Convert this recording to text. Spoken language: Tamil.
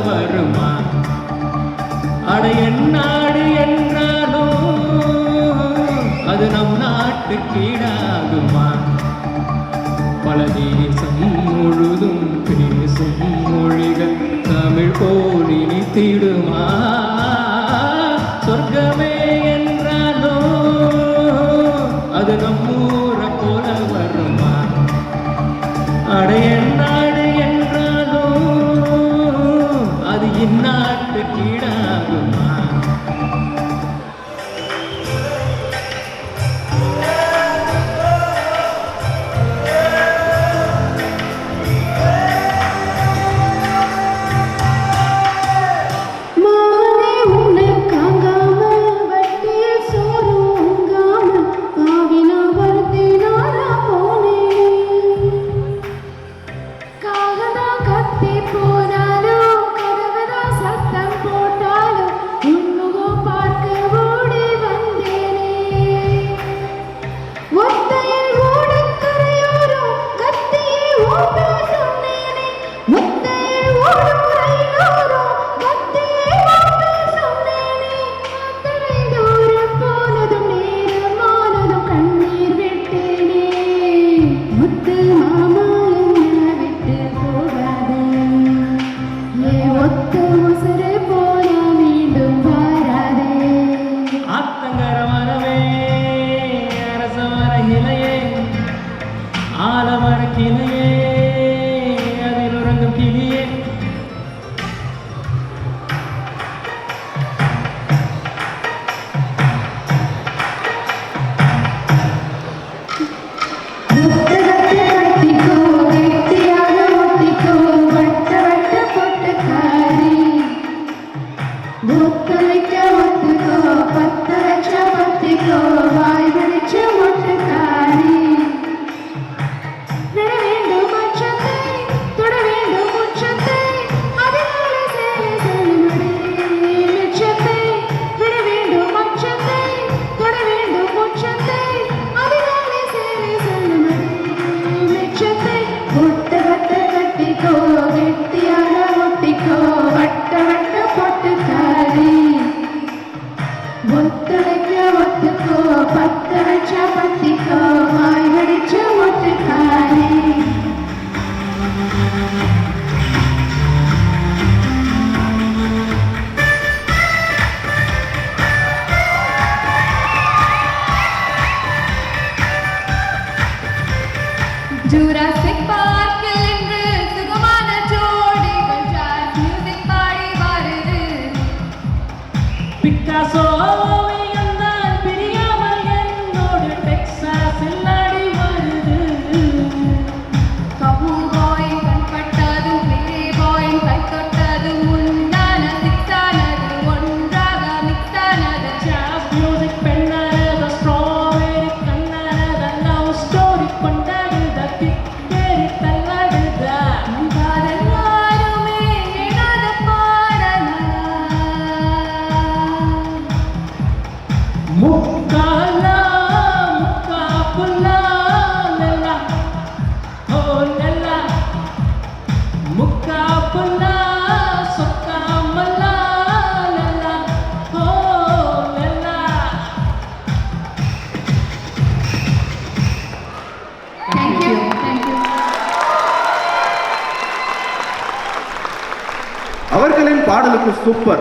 வருமா? அட என்னாடு என்றாலும் அது நம் நாட்டுக்கீடாகுமா? பல தேசம் முழுதும் பேசும் மொழிகள் தமிழ் போல் இனித்திடுமா? சொர்க்கமே என்றாலும் அது நம்மூரை போல வருமா? அட என்னாடு என்றாலும் அது இந்நாட்டுக்கீடாகுமா? ஆலமரக்கிளையே அதில் உறங்கும் கிளியே Jurassic Park என்று சுகமான ஜோடிகள் ஜாஸ் மியூசிக் பாடி வருது. பிக்காசோ ஓவியம்தான் பிரியாமல் என்னோடு டெக்சாஸில் ஆடி வருது. கவுபாய் கண்பட்டதும் பிளே பாய் கை தொட்டதும் உண்டான சிக்ஸானது ஒன்றாக மிக்ஸானது. ஜாஸ் மியூசிக் பெண்ணானது ஸ்ட்ராபெரி கண்ணானது லவ் ஸ்டோரி கொண்டாடுத திக்கேறி தள்ளாடுதா. காதல் யாருமே எழாத பாடலாம். முக்காலா முக்கா புல்லா லல்லா ஓ லல்லா முக்கா புல்லா சொக்கா மல்லா லல்லா ஓ லல்லா. Thank you. அவர்களின் பாடலுக்கு சூப்பர்.